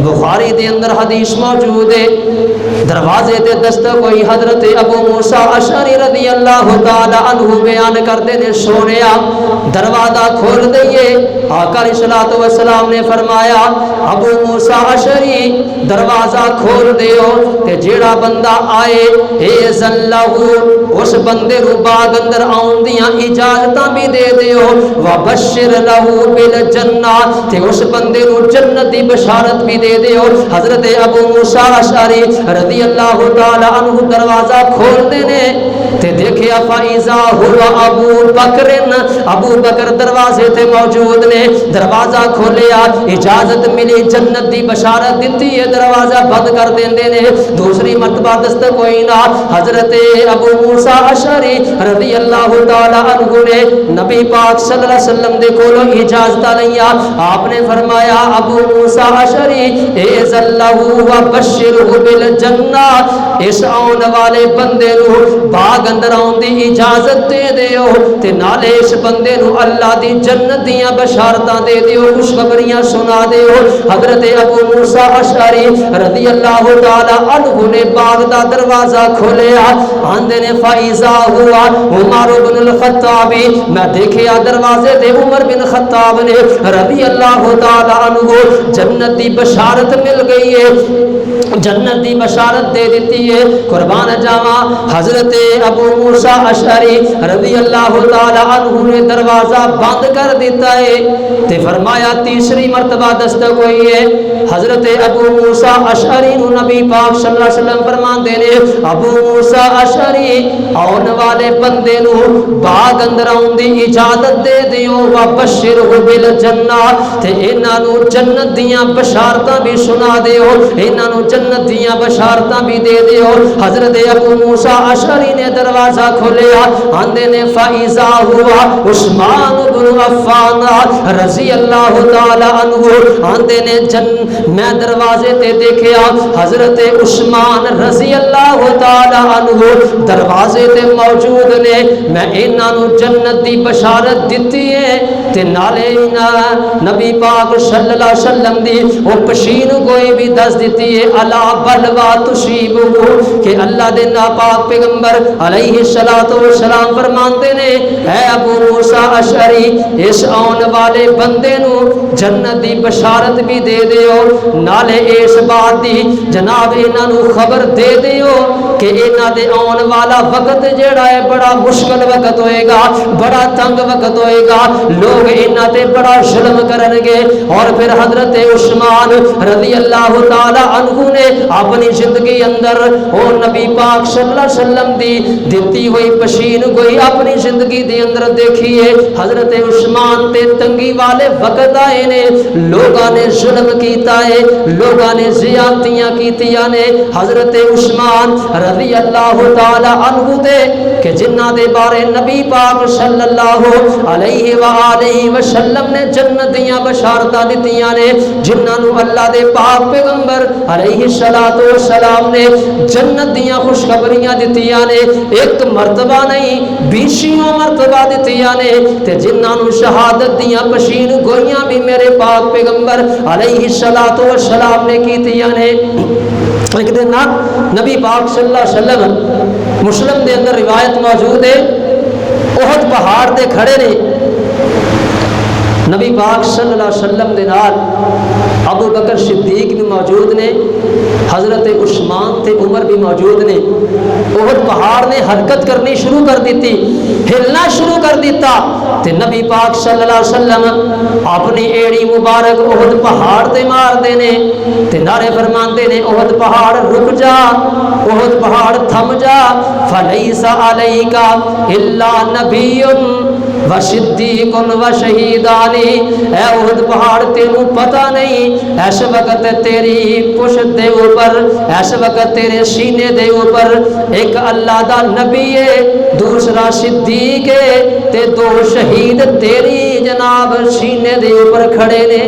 بخاری دے اندر حدیث موجود ہے، دروازے تے دستک ہوئی، حضرت ابو موسیٰ اشعری رضی اللہ تعالی عنہ بیان کرتے نے سونیا دروازہ کھول دئیے۔ آقا علیہ الصلوۃ والسلام نے فرمایا ابو موسیٰ اشعری دروازہ کھول دیو تے جیڑا بندہ آئے اذن لہو اس بندے رو باغ اندر آن دیاں اجازتاں بھی دے دیو، وبشر لہو بالجنہ تے اس بندے رو جنت دی بشارت بھی دے دیو۔ حضرت ابو موسیٰ اشعری رضی اللہ تعالی عنہ دروازہ کھول دینے تے دیکھیا فائزہ ہوا ابو بکر دروازے تے موجود نے. دروازہ کھولیا, اجازت ملی, جنت دی بشارت دیتی ہے, دروازہ بند کر دیندے نے. دوسری مرتبہ دستک ہوئی نا, حضرت ابو موسیٰ اشعری رضی اللہ تعالی عنہ نے نبی پاک صلی اللہ علیہ وسلم دے کولوں اجازت لیا. آپ نے فرمایا ابو موسیٰ اشعری اذن لہو وبشرہ بالجنہ, اس آن والے بندے نو باغ اندر آن دی اجازت دے دیو تے نالے اس بندے نو اللہ دی جنت دیاں بشارتاں دے دیو, خوشخبریاں سنا دیو. حضرت ابو موسیٰ اشعری رضی اللہ تعالی عنہ نے باغ دا دروازہ کھولیا. آندے نے فائزہ ہوا عمر بن الخطاب, میں دیکھیا دروازے تے عمر بن خطاب نے رضی اللہ تعالی عنہ, جنت دی بشارت مل گئی ہے, جنت دی بشارت دے دیتی ہے. قربان جاواں حضرت ابو موسیٰ اشعری رضی اللہ تعالی عنہ نے دروازہ بند کر دیتا ہے تے فرمایا تیسری مرتبہ دستک ہوئی ہے. حضرت ابو موسیٰ اشعری نو نبی پاک صلی اللہ علیہ وسلم فرماندے نے ابو موسیٰ اشعری آن والے بندے نو باغ اندر آن دی اجازت دے دیو وبشرہ بالجنہ, تے انہاں نو جنت دیاں بشارتاں بھی سنا دیو, انہاں نو جنت دیاں بشارتاں بھی دے دیو. حضرت ابو موسیٰ اشعری نے دروازہ کھولیا. آندے نے فائزہ ہوا عثمان بن عفان رضی اللہ تعالی عنہ. آندے نے میں دروازے تے دیکھیا حضرت عثمان رضی اللہ تعالی عنہ دروازے تے موجود نے. میں انہاں نو جنت دی بشارت دتی ہے تے نالے نبی پاک صلی اللہ علیہ وسلم دی او پشین کوئی بھی دس دیتی ہے الا بلوا تصیبہ, کہ اللہ دے ناپاک پیغمبر علیہ الصلوۃ والسلام فرماندے نے اے ابو موسیٰ اشعری اس آن والے بندے نو جنت دی بشارت بھی دے دیو, نالے اس بات دی جناب انہاں نو خبر دے دیو کہ انہاں دے آن والا وقت جیڑا ہے بڑا مشکل وقت ہوئے گا, بڑا تنگ وقت ہوئے گا, لوگ انہاں تے بڑا ظلم کرن گے. اور پھر حضرت عثمان رضی اللہ تعالی عنہ نے اپنی زندگی اندر او نبی پاک صلی اللہ علیہ وسلم دی دیتی ہوئی پشین گوئی اپنی زندگی دے اندر دیکھیے. حضرت عثمان تے تنگی والے وقت آئے نے, لوگاں نے ظلم کیتا ہے, لوگاں نے زیادتیاں کیتیاں نے. حضرت عثمان رضی اللہ تعالی عنہ دے کہ جنہ دے بارے نبی پاک صلی اللہ علیہ وآلہ وسلم نے جنت دیاں بشارتاں دتیاں نے, جنہاں نو اللہ دے پاک پیغمبر علیہ الصلوۃ والسلام نے جنت دیاں خوشخبریاں دتیاں نے. ایک مرتبہ نہیں 20 مرتبہ دتیاں نے, تے جنہاں نو شہادت دیاں پشین گوئیاں بھی میرے پاک پیغمبر علیہ الصلوۃ والسلام نے کیتیاں نے. ایک دن نبی پاک صلی اللہ علیہ وسلم مسلم دے اندر روایت موجود ہے, احد پہاڑ تے کھڑے نے, نبی پاک صلی اللہ علیہ وسلم دے نال ابو بکر صدیق بھی موجود نے, حضرت عثمان تے عمر بھی موجود نے. احد پہاڑ نے حرکت کرنی شروع کر دیتی, ہلنا شروع کر دیتا, تے نبی پاک صلی اللہ علیہ وسلم اپنی ایڑی مبارک احد پہاڑ تے مار دینے تے نعرے فرماندے نے احد پہاڑ رک جا, احد پہاڑ تھم جا, فلیس علیک الا نبی و صدیق و شہیدانی. اے احد پہاڑ تینوں پتہ نہیں اس وقت تیری پشت دے اوپر, اس وقت تیرے سینے دے اوپر ایک اللہ دا نبی ہے, دوسرا صدیق ہے, تے 2 شہید تیری جناب سینے دے اوپر کھڑے نے.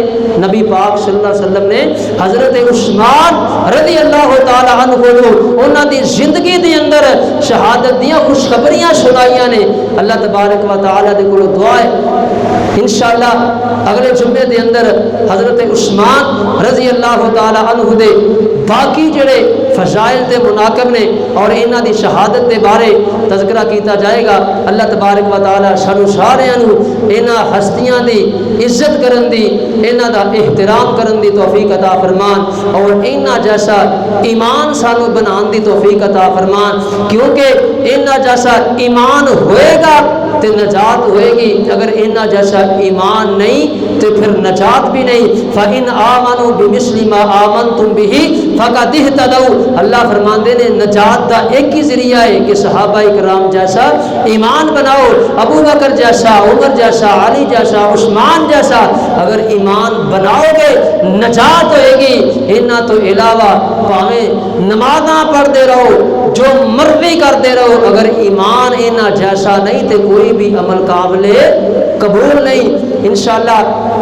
نبی پاک صلی اللہ علیہ وسلم نے حضرت عثمان رضی اللہ تعالی عنہ کو انہاں دی زندگی دے اندر شہادت دیاں خوشخبریاں سنائیاں نے. اللہ تبارک و تعالی دے کولوں دعا ہے انشاءاللہ اگلے جمعے دے اندر حضرت عثمان رضی اللہ تعالی عنہ دے باقی جڑے فضائل دے مناقب نے اور انہاں دی شہادت دے بارے تذکرہ کیتا جائے گا. اللہ تبارک و تعالی سانو سارے نو انہاں ہستیاں دی عزت کرن دی, انہاں دا احترام کرن دی توفیق عطا فرمان, اور انہاں جیسا ایمان سانو بنان دی توفیق عطا فرمان, کیونکہ انہاں جیسا ایمان ہوئے گا تو نجات ہوئے گی، اگر انہاں جیسا ایمان نہیں تو پھر نجات بھی نہیں۔ فَإِنْ آمَنُوا بِمِثْلِ مَا آمَنْتُمْ بِهِ فَقَدِ اهْتَدَوْا، اللہ فرماندے نے نجات دا ایک ہی ذریعہ ہے کہ صحابہ کرام جیسا ایمان بناؤ، ابو بکر جیسا، عمر جیسا، علی جیسا، عثمان جیسا اگر ایمان بناؤ گے نجات ہوئے گی۔ انہاں تو علاوہ پاویں نمازاں پڑھتے رہو، جو مرضی کرتے رہو، اگر ایمان انہاں جیسا نہیں تو کوئی بھی عمل قابل قبول نہیں۔ انشاءاللہ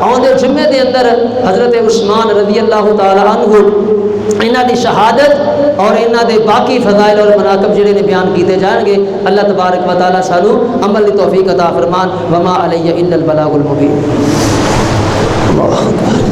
آؤندے جمعے دے اندر حضرت عثمان رضی اللہ تعالی عنہ انہاں دی شہادت اور انہاں دے باقی فضائل اور مناقب جڑے نے بیان کیتے جان گے۔ اللہ تبارک و تعالی سانو عمل دی توفیق عطا فرمان۔ وما علی الا البلاغ المبین۔ اللہ اکبر۔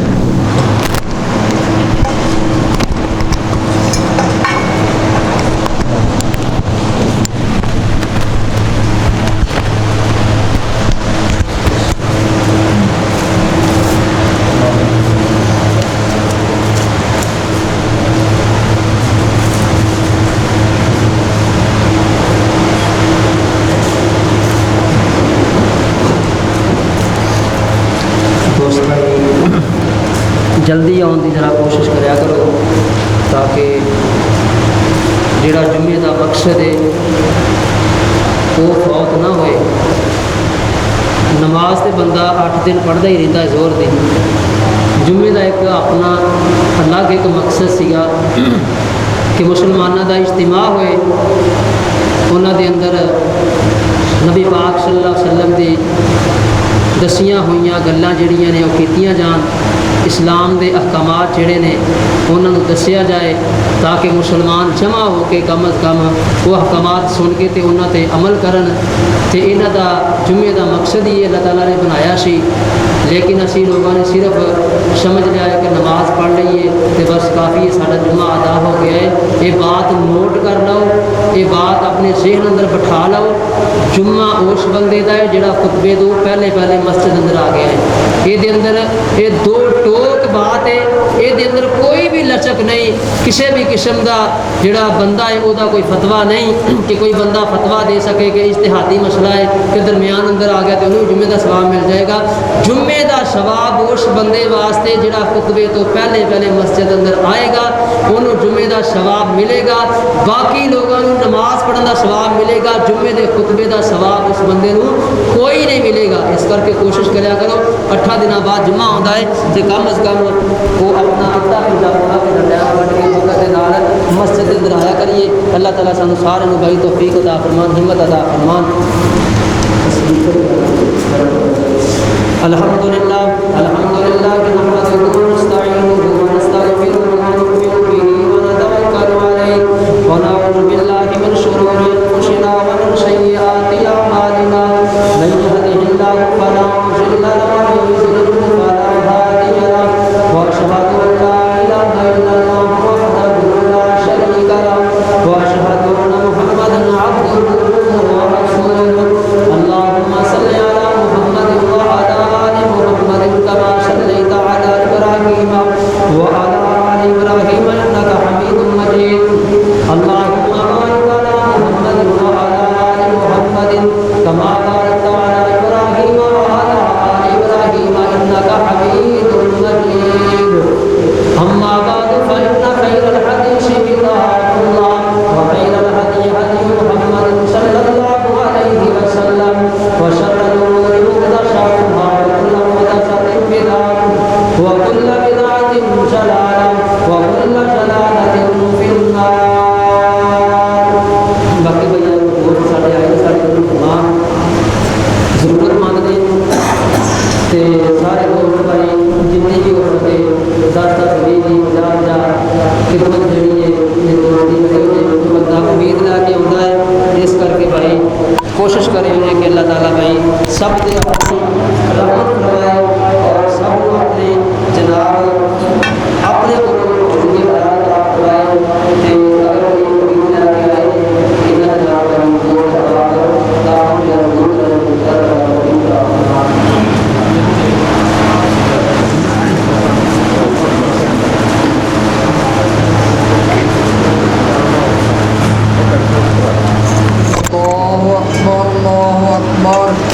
جلدی آن کی ذرا کوشش کریا کرو تاکہ جڑا جمعے کا مقصد ہے وہ فوت نہ ہوئے۔ نماز تو بندہ 8 دن پڑھتا ہی رہتا ہے زور دن، جمعے کا ایک اپنا الگ ایک مقصد سیگا کہ مسلمانوں کا اجتماع ہوئے، انہوں دے اندر نبی پاک صلی اللہ علیہ وسلم دی دسیاں ہوئیاں گلاں جڑیاں نے وہ کیتیاں جان، اسلام دے احکامات جڑے نے انہوں نے دسیا جائے تاکہ مسلمان جمع ہو کے کم از کم وہ احکامات سن کے تے انہاں تے عمل کرن۔ تے انہاں دا جمعے دا مقصد ہی اللہ تعالیٰ نے بنایا سی، لیکن اسی لوگوں نے صرف سمجھ لیا ہے کہ نماز پڑھ لئیے تے بس کافی ہے، سارا جمعہ ادا ہو گیا ہے۔ یہ بات نوٹ کر لو، یہ بات اپنے ذہن اندر بٹھا لو، جمعہ اس بندے دا ہے جڑا خطبے تو پہلے مسجد اندر آ گیا ہے۔ یہ اندر یہ دو ٹوک بات ہے، یہ اندر کوئی بھی لچک نہیں، کسی بھی قسم دا جڑا بندہ ہے وہ دا کوئی فتویٰ نہیں کہ کوئی بندہ فتویٰ دے سکے کہ اجتہادی مسئلہ ہے کہ درمیان اندر آ گیا تو انہوں جمعے دا ثواب مل جائے گا۔ جمعے دا ثواب اس بندے واسطے جڑا خطبے تو پہلے مسجد اندر آئے گا انہوں جمعے دا ثواب ملے گا، باقی لوگوں نماز پڑھن دا ثواب ملے گا، جمعے دے خطبے دا ثواب اس بندے نو کوئی نہیں ملے گا۔ اس کر کے کوشش کریا کرو 8 دنوں بعد جمعہ آتا ہے تو کم از کم وہ اپنا ادا پوجا پڑھا کے ٹائم کٹ کے وقت کے نال مسجد کے اندر آیا کریے۔ اللہ تعالیٰ سانو سارے بھائی توفیق عطا فرمان، ہمت عطا فرمان۔ الحمدللہ الحمدللہ نحمدہ ونستعینہ ونستغفرہ ونؤمن بہ ونتوکل علیہ ونعوذ باللہ من شرور انفسنا ومن سیئات اعمالنا، من یہدہ اللہ فلا مضل له ومن یضلل فلا هادی له، واشهد ان لا اله الا اللہ وحدہ لا شریک له، واشهد ان محمدا عبدہ ورسولہ۔ اللهم صل على محمد وعلى آل محمد كما صليت على إبراهيم وعلى آل إبراهيم إنك حميد مجيد۔ اللهم بارك على محمد وعلى آل محمد كما باركت على إبراهيم وعلى آل إبراهيم إنك حميد مجيد۔ أما بعد فإن خير الحديث كتاب الله وخير الهدي هدي محمد صلى الله عليه وسلم، وشر الأمور محدثاتها وكل محدثة بدعة وكل بدعة ضلالة وكل ضلالة في النار۔ باقی بھائی بہت سارے آئے سارے تمام ضرورت مند نے تے سارے دوست بھائی جتنے بھی ہو سکے 10 20 50 خدمت جڑی ہے بندہ امید لا کے آتا ہے۔ اس کر کے بھائی کوشش کریں کہ اللہ تعالیٰ بھائی سب دے اپنی رحمت فرمائے اور سب کو اپنے جناب اپنے کو زندگی حیات پراپت کرائے۔ اگر کوئی امید لا کے آئے انہیں جناب دور کروا کر کام یا دور اللہ اکبر اللہ اکبر۔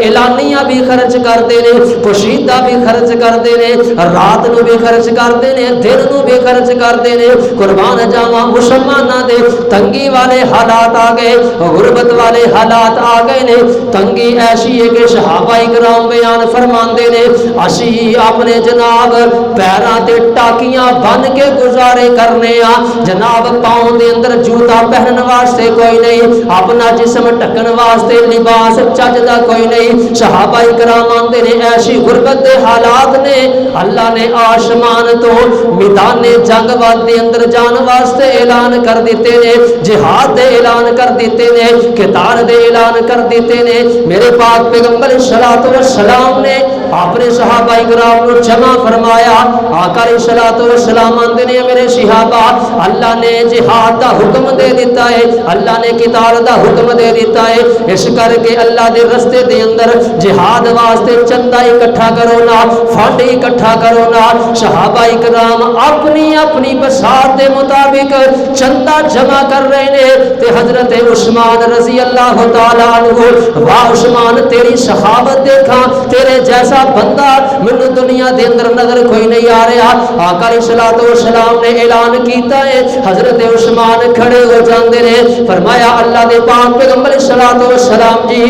اعلانیاں بھی خرچ کرتے ہیں، پوشیدہ بھی خرچ کرتے ہیں، رات نو بھی خرچ کرتے ہیں، دن نو بھی خرچ کرتے ہیں۔ قربان جاواں مسلماناں دے تنگی والے حالات آ گئے، غربت والے حالات آ گئے نے۔ تنگی ایسی ہے کہ صحابہ کرام بیان فرماندے نے اسی اپنے جناب پیراں تے ٹاکیاں بن کے گزارے کرنے آ، جناب پاؤں دے اندر جوتا پہنن واسطے کوئی نہیں، اپنا جسم ڈھکن واسطے لباس چجدا کوئی نہیں۔ صحابہ کرام آندے نے ایسی غربت دے حالات نے، اللہ نے آسمان تو میدان جنگ دے اندر جان واسطے اعلان کر دیتے نے، جہاد دے اعلان کر دیتے نے، قتال دے اعلان کر دیتے نے۔ میرے پاک پیغمبر صلی اللہ علیہ وسلم نے اپنے صحابہ کرام کو جمع فرمایا، آقا علیہ السلام آندے نے میرے صحابہ اللہ نے جہاد دا حکم دے دیتا ہے، اللہ نے قتال دا حکم دے دیتا ہے، اس کر کے اللہ دے رستے دے اندر جہاد واسطے چندہ اکٹھا کرو نا، فنڈ اکٹھا کرو نا۔ صحابہ کرام اپنی اپنی بساط دے مطابق چندہ جمع کر رہے نے، تے حضرت عثمان رضی اللہ تعالیٰ عنہ، واہ عثمان تیری سخاوت دیکھا، تیرے جیسا بندہ میں دنیا دے اندر نظر کوئی نہیں آ رہا۔ آقا علیہ السلام نے اعلان کیتا ہے، حضرت عثمان کھڑے ہو جاندے نے، فرمایا اللہ دے پاک پیغمبر صلی اللہ علیہ وسلم جی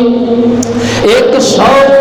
100